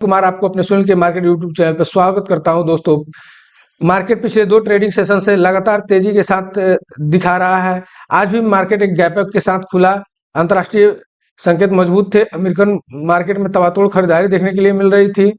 कुमार आपको अपने सुनील के मार्केट यूट्यूब चैनल पर स्वागत करता हूं। दोस्तों, मार्केट पिछले 2 ट्रेडिंग सेशन से लगातार तेजी के साथ दिखा रहा है। आज भी मार्केट एक गैप अप के साथ खुला। अंतर्राष्ट्रीय संकेत मजबूत थे। अमेरिकन मार्केट में तबातोड़ खरीदारी देखने के लिए मिल रही थी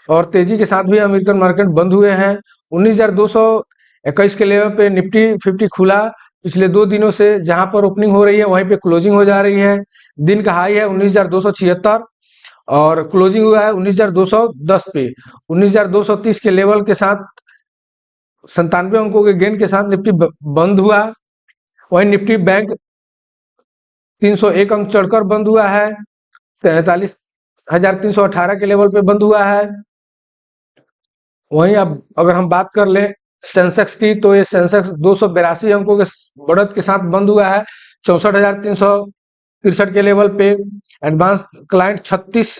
और तेजी के साथ भी अमेरिकन मार्केट बंद हुए हैं। 19,221 के लेवल पे निफ्टी 50 खुला। पिछले 2 दिनों से जहां पर ओपनिंग हो रही है वहीं पे क्लोजिंग हो जा रही है। दिन का हाई है 19,276 और क्लोजिंग हुआ है 19,210 पे। 19,230 के लेवल के साथ 97 अंकों के गेन के साथ निफ्टी बंद हुआ। वहीं निफ्टी बैंक 301 अंक चढ़कर बंद हुआ है। 43,318 के लेवल पे बंद हुआ है। वहीं अब अगर हम बात कर लें सेंसेक्स की, तो ये सेंसेक्स 282 अंकों के बढ़त के साथ बंद हुआ है 64,363 के लेवल पे। एडवांस क्लाइंट 36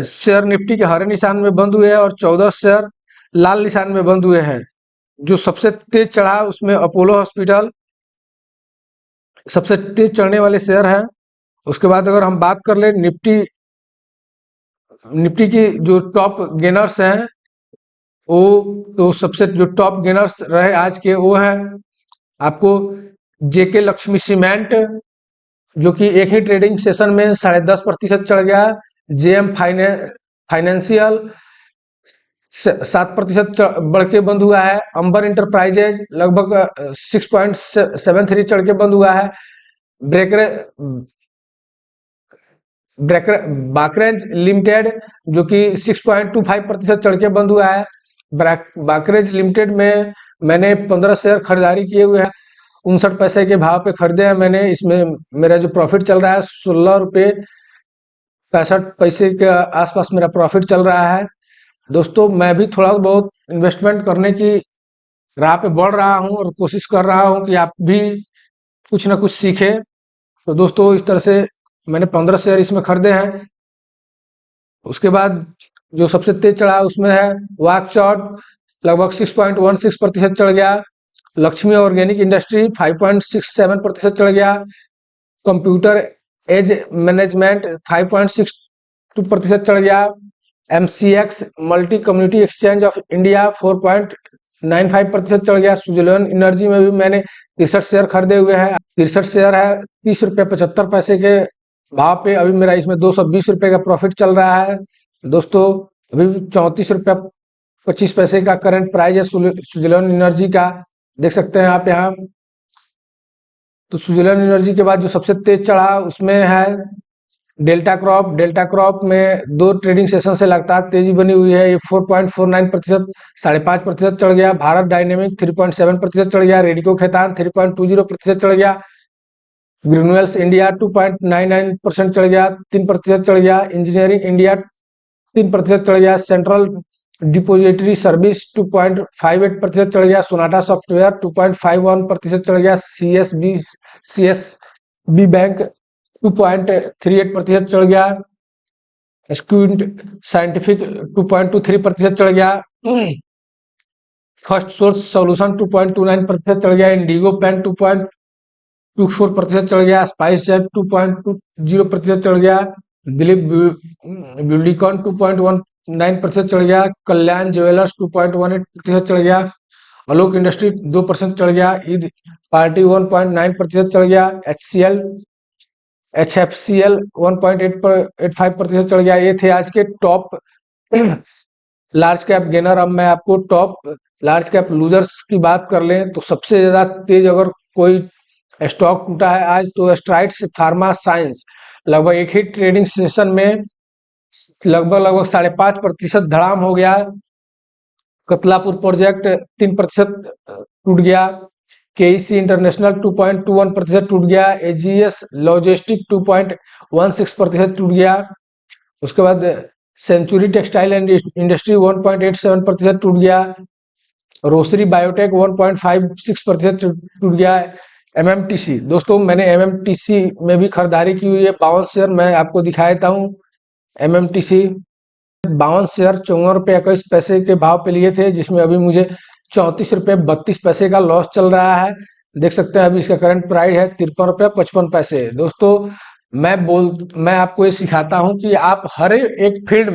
शेयर निफ्टी के हरे निशान में बंद हुए हैं और 14 शेयर लाल निशान में बंद हुए हैं। जो सबसे तेज चढ़ा उसमें अपोलो हॉस्पिटल सबसे तेज चढ़ने वाले शेयर है। उसके बाद अगर हम बात कर ले निफ्टी की जो टॉप गेनर्स हैं, वो तो सबसे जो टॉप गेनर्स रहे आज के वो हैं आपको जेके लक्ष्मी सीमेंट, जो कि एक ही ट्रेडिंग सेशन में 10.5% चढ़ गया। जेएम फाइनेंशियल 7% बढ़ के बंद हुआ है। अंबर इंटरप्राइजेज लगभग 6.73 चढ़ के बंद हुआ है। बाकरेज लिमिटेड जो कि 6.25% चढ़ के बंद हुआ है। बाकरेज लिमिटेड में मैंने 15 शेयर खरीदारी किए हुए हैं। 59 पैसे के भाव पे खरीदे हैं मैंने। इसमें मेरा जो प्रॉफिट चल रहा है 16 रुपये 65 पैसे के आसपास मेरा प्रॉफिट चल रहा है। दोस्तों, मैं भी थोड़ा बहुत इन्वेस्टमेंट करने की राह पे बढ़ रहा हूं और कोशिश कर रहा हूं कि आप भी कुछ ना कुछ सीखें। तो दोस्तों, इस तरह से मैंने 15 शेयर इसमें खरीदे हैं। उसके बाद जो सबसे तेज चढ़ा उसमें है वाकचॉट, लगभग 6.16% चढ़ गया। लक्ष्मी ऑर्गेनिक इंडस्ट्री 5.67% चढ़ गया। कंप्यूटर एज मैनेजमेंट 5.62% चढ़ गया। MCX multi community exchange of India 4.95% चढ़ गया। स्विट्जरलैंड एनर्जी में भी मैंने 63 शेयर खरीदे हुए हैं। 63 शेयर है 30 रुपये 75 पैसे के भाव पे। अभी मेरा इसमें 220 रुपये का प्रॉफिट चल रहा है। दोस्तों, अभी 34 रुपया 25 पैसे का करंट प्राइस है स्विट्जरलैंड एनर्जी का, देख सकते हैं आप यहाँ। तो स्विट्जरलैंड एनर्जी के बाद जो सबसे तेज चढ़ा उसमें है डेल्टा क्रॉप में 2 ट्रेडिंग सेशन से लगातार तेजी बनी हुई है। ये 4.49% 5.5% चढ़ गया। भारत डायनेमिक 3.7% चढ़ गया। रेडिको खैतान 3.20% चढ़ गया। ग्रेन्यूल्स इंडिया 2.99% चढ़ गया, 3% चढ़ गया। इंजीनियरिंग इंडिया 3% चढ़ गया। सेंट्रल डिपोजिटरी सर्विस 2.58% चढ़ गया। सोनाटा सॉफ्टवेयर 2.51% चढ़ गया। सीएसबी बैंक 2.38% चढ़ गया। स्क्विंट साइंटिफिक 2.23% चढ़ गया। फर्स्ट सोर्स सॉल्यूशन 2.29% चढ़ गया। इंडिगो पेन 2.24% चढ़ गया। स्पाइस जेट 2.20% चढ़ गया। दिलीप ब्यूलिकॉन 2.19% चढ़ गया। कल्याण ज्वेलर्स 2.18% चढ़ गया। आलोक इंडस्ट्री 2% चढ़ गया। ईद पार्टी 1.9% चढ़ गया। HFCL 1.85% चढ़ गया। ये थे आज के टॉप लार्ज कैप गेनर। अब मैं आपको टॉप लार्ज कैप लूजर्स की बात कर लें तो सबसे ज्यादा तेज अगर कोई स्टॉक टूटा है आज तो स्ट्राइड्स फार्मा साइंस, लगभग एक ही ट्रेडिंग सेशन में लगभग 5.5% धड़ाम हो गया। कतलापुर प्रोजेक्ट 3% टूट गया। केईसी इंटरनेशनल 2.21% टूट गया। एजीएस लॉजिस्टिक 2.16% टूट गया। उसके बाद सेंचुरी टेक्सटाइल एंड इंडस्ट्री 1.87% टूट गया। रोसरी बायोटेक 1.56% टूट गया। एमएमटीसी, दोस्तों मैंने एमएमटीसी में भी खरीदारी की हुई है। 52 शेयर मैं आपको दिखा देता हूँ। एमएमटीसी 52 शेयर 54 रुपये 21 पैसे के भाव पे लिए थे, जिसमें अभी मुझे 34 रुपये 32 पैसे का लॉस चल रहा है। देख सकते हैं अभी इसका करंट प्राइस है 53 रुपये 55 पैसे। दोस्तों, मैं आपको ये सिखाता हूँ कि आप हर एक फील्ड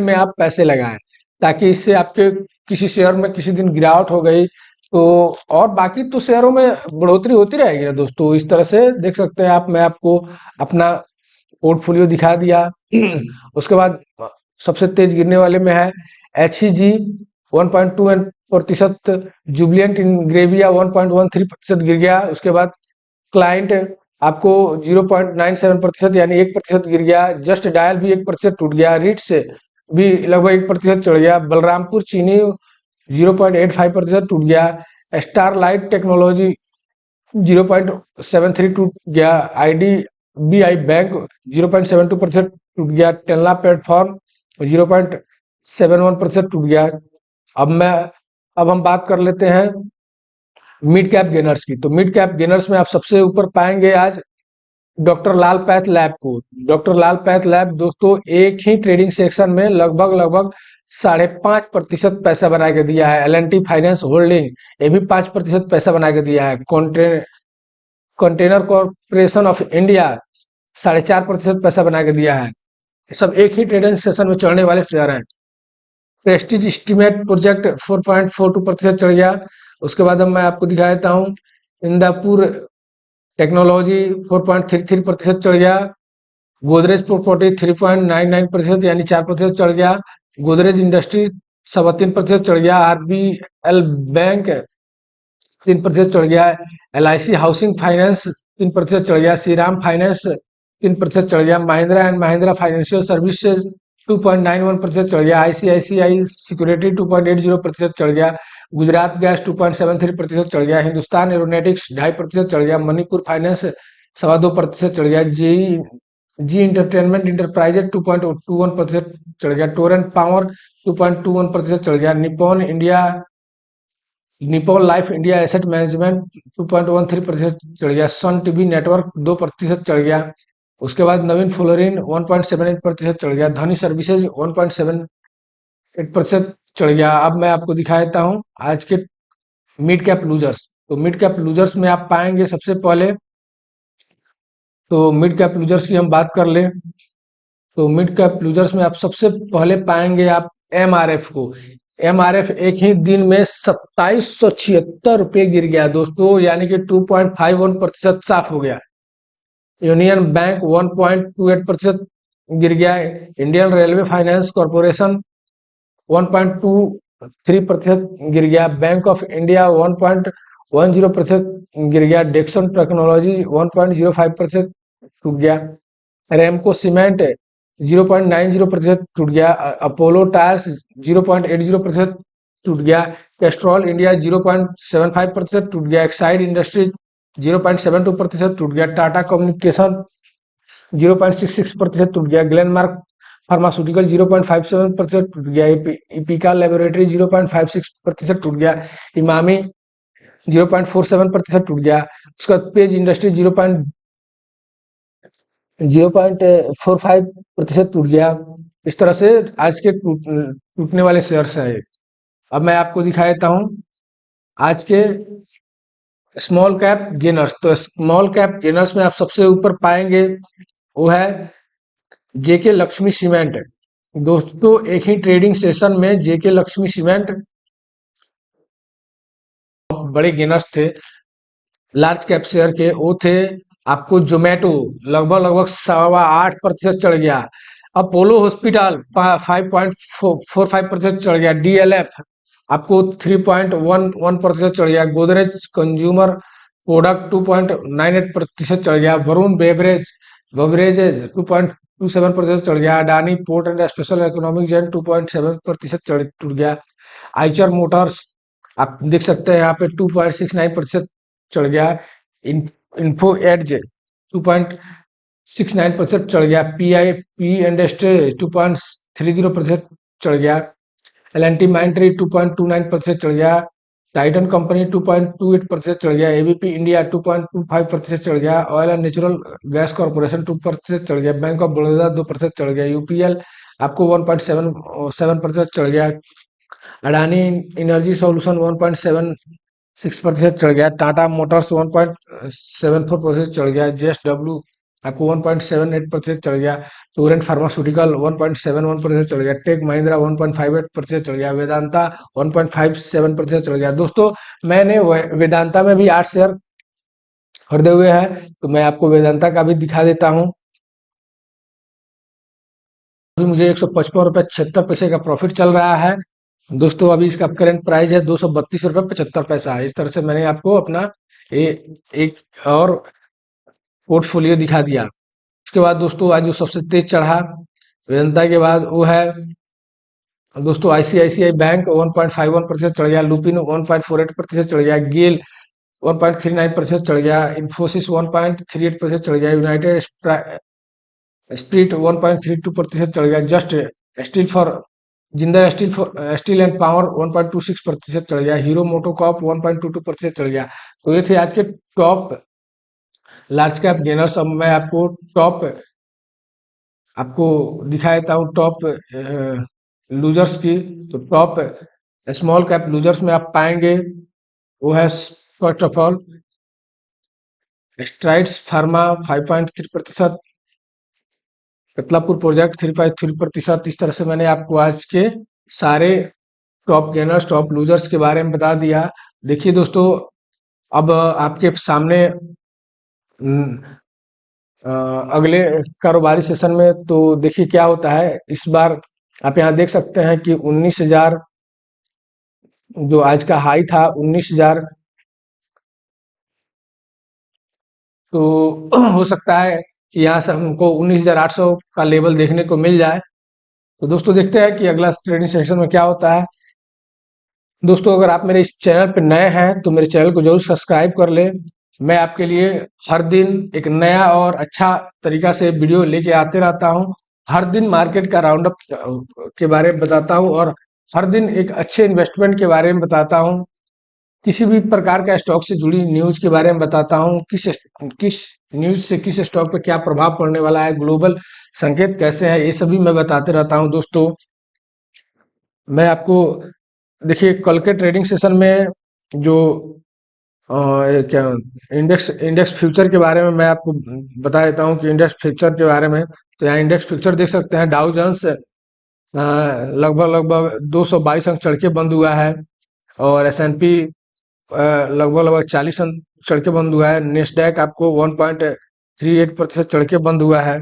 में आप पैसे लगाएं, ताकि इससे आपके किसी शेयर में किसी दिन गिरावट हो गई तो, और बाकी तो शेयरों में बढ़ोतरी होती रहेगी ना दोस्तों। इस तरह से देख सकते हैं आप, मैं आपको अपना पोर्टफोलियो दिखा दिया। उसके बाद सबसे तेज गिरने वाले में है HEG 1.21%, जुबिलियंट इंग्रेविया 1.13% गिर गया। उसके बाद क्लाइंट आपको 0.97% यानी 1% गिर गया। जस्ट डायल भी 1% टूट गया। रीट से भी लगभग 1% चढ़ गया। बलरामपुर चीनी 0.85% टूट गया। स्टार लाइट टेक्नोलॉजी 0.73 टूट गया। IDBI बैंक 0.72% टूट गया। टेल्ला प्लेटफॉर्म 0.71% टूट गया। अब मैं अब हम बात कर लेते हैं मिड कैप गेनर्स की। तो मिड कैप गेनर्स में आप सबसे ऊपर पाएंगे आज डॉक्टर लाल पैथ लैब को। डॉक्टर लाल पैथ लैब दोस्तों एक ही ट्रेडिंग सेक्शन में लगभग 5.5% पैसा बना के दिया है। L&T फाइनेंस होल्डिंग ये भी 5% पैसा बना के दिया है। कंटेनर कॉर्पोरेशन ऑफ इंडिया 4.5% पैसा बना के दिया है। ये सब एक ही ट्रेडिंग सेशन में चढ़ने वाले शेयर हैं। प्रेस्टीज एस्टीमेट प्रोजेक्ट 4.42% चढ़ गया। उसके बाद अब मैं आपको दिखा देता हूँ इंदापुर टेक्नोलॉजी 4.33% चढ़ गया। गोदरेज प्रॉपर्टी 3.99% यानी 4% चढ़ गया। गोदरेज इंडस्ट्री 3.25% चढ़ गया। RBL बैंक 3% चढ़ गया। LIC हाउसिंग फाइनेंस 3% चढ़ गया। श्रीराम फाइनेंस 3% चढ़ गया। Mahindra and Mahindra financial services 2.91% चढ़ गया। ICICI सिक्योरिटी 2.80% चढ़ गया। गुजरात गैस 2.73% चढ़ गया। हिंदुस्तान एरोनॉटिक्स 2.5% चढ़ गया। मणिपुर फाइनेंस 2.25% चढ़ गया। जी इंटरटेनमेंट इंटरप्राइजेज 2.21% चढ़ गया। टोरेंट पावर 2.21% चढ़ गया। Nippon life India asset management 2.13% चढ़ गया। सन टीवी नेटवर्क 2% चढ़ गया। उसके बाद नवीन फ्लोरिन 1.78% चढ़ गया। धनी सर्विसेज 1.78% चढ़ गया। अब मैं आपको दिखा देता हूँ आज के मिड कैप लूजर्स। तो मिड कैप लूजर्स में आप पाएंगे सबसे पहले, तो मिड कैप लूजर्स की हम बात कर ले, तो मिड कैप लूजर्स में आप सबसे पहले पाएंगे आप MRF को। MRF एक ही दिन में 2776 रुपये गिर गया दोस्तों, यानी कि 2.51% साफ हो गया। यूनियन बैंक 1.28% गिर गया। इंडियन रेलवे फाइनेंस कॉर्पोरेशन 1.23% गिर गया। बैंक ऑफ इंडिया 1.10% गिर गया। डेक्सन टेक्नोलॉजी 1.05% टूट गया। रेमको सीमेंट 0.90% टूट गया। अपोलो टायर्स 0.80% टूट गया। कैस्ट्रॉल इंडिया 0.75% टूट गया। एक्साइड इंडस्ट्रीज 0.72% टूट गया। टाटा कम्युनिकेशन 0.66% टूट गया। ग्लेनमार्क फार्मास्यूटिकल 0.57% टूट गया। इपिका लेबोरेटरी 0.56% टूट गया। इमामी 0.47% टूट गया। उसका पेज इंडस्ट्री 0.45% टूट गया। इस तरह से आज के टूटने वाले शेयर्स हैं। अब मैं आपको दिखा देता हूं आज के स्मॉल कैप गेनर्स। तो स्मॉल कैप गेनर्स में आप सबसे ऊपर पाएंगे वो है जेके लक्ष्मी सीमेंट। दोस्तों एक ही ट्रेडिंग सेशन में जेके लक्ष्मी सीमेंट बड़े गेनर्स थे लार्ज कैप शेयर के, वो थे आपको जोमेटो लगभग 8.25% चढ़ गया। अपोलो हॉस्पिटल 5.45% चढ़ गया। DLF आपको 3.11% चढ़ गया। गोदरेज कंज्यूमर प्रोडक्ट 2.98% चढ़ गया। वरुण बेवरेजेज 2.27% चढ़ गया। Adani port and special economic zone 2.7% टूट गया। आइचर मोटर्स आप देख सकते हैं यहाँ पे 2.69% चढ़ गया। इन्फो एडज 2.69% चढ़ गया। पी इंडस्ट्री 2.30% चढ़ गया। L&T माइंट्री 2.29% चढ़ गया। टाइटन कंपनी 2.28% चढ़ गया। ABP इंडिया 2.25% चढ़ गया। Oil and natural gas corporation 2% चढ़ गया। बैंक ऑफ बड़ौदा 2% चढ़ गया। UPL आपको 1.77% चढ़ गया। अडानी एनर्जी सॉल्यूशन 1.76% चढ़ गया। टाटा मोटर्स 1.74% चढ़ गया। JSW आपको 1.78% चढ़ गया। टोरेंट फार्मास्यूटिकल 1.71% चढ़ गया। टेक महिंद्रा 1.58% चढ़ गया। वेदांता 1.57% चढ़ गया। दोस्तों मैंने वेदांता में भी 8 शेयर खरीदे हुए हैं, तो मैं आपको वेदांता का भी दिखा देता हूँ। अभी मुझे 155 रुपये 76 पैसे का प्रॉफिट चल रहा है। दोस्तों अभी इसका करंट प्राइस है 232 रुपये 75 पैसा है। इस तरह से मैंने आपको अपना एक और पोर्टफोलियो दिखा दिया। उसके बाद दोस्तों आज जो सबसे तेज चढ़ा वेदांता के बाद वो है दोस्तों आईसीआईसीआई बैंक 1.51% चढ़ गया। लुपिन 1.48% चढ़ गया। गेल 1.39% चढ़ गया। इन्फोसिस 1.38% चढ़ गया। यूनाइटेड स्प्रिट 1.32% चढ़ गया। Just steel for Jindal steel and power 1.26% चढ़ गया। हीरो मोटोकॉप 1.22% चढ़ गया। तो ये थे आज के टॉप लार्ज कैप गेनर्स। अब मैं टॉप आपको दिखा देता हूँ टॉप लूजर्स की। तो टॉप स्मॉल कैप लूजर्स में आप पाएंगे वो है first of all Strides Pharma 5.3%, Kathlapur project 3.3%। इस तरह से मैंने आपको आज के सारे टॉप गेनर्स टॉप लूजर्स के बारे में बता दिया। देखिए दोस्तों अब आपके सामने अगले कारोबारी सेशन में तो देखिए क्या होता है। इस बार आप यहाँ देख सकते हैं कि 19,000 जो आज का हाई था 19,000, तो हो सकता है कि यहाँ से हमको 19,800 का लेवल देखने को मिल जाए। तो दोस्तों देखते हैं कि अगला ट्रेडिंग सेशन में क्या होता है। दोस्तों अगर आप मेरे इस चैनल पर नए हैं तो मेरे चैनल को जरूर सब्सक्राइब कर ले। मैं आपके लिए हर दिन एक नया और अच्छा तरीका से वीडियो लेके आते रहता हूँ। हर दिन मार्केट का राउंड अप के बारे में बताता हूँ और हर दिन एक अच्छे इन्वेस्टमेंट के बारे में बताता हूँ। किसी भी प्रकार का स्टॉक से जुड़ी न्यूज के बारे में बताता हूँ। किस किस न्यूज से किस स्टॉक पे क्या प्रभाव पड़ने वाला है, ग्लोबल संकेत कैसे है, ये सभी मैं बताते रहता हूँ। दोस्तों मैं आपको देखिए कल के ट्रेडिंग सेशन में जो क्या इंडेक्स इंडेक्स फ्यूचर के बारे में मैं आपको बता देता हूँ कि इंडेक्स फ्यूचर के बारे में। तो यहाँ इंडेक्स फ्यूचर देख सकते हैं। डाउ जोन्स लगभग लगभग 222 अंक चढ़ के बंद हुआ है और S&P लगभग लगभग 40 अंक चढ़ के बंद हुआ है। नेस्डैक आपको 1.38% चढ़ के बंद हुआ है।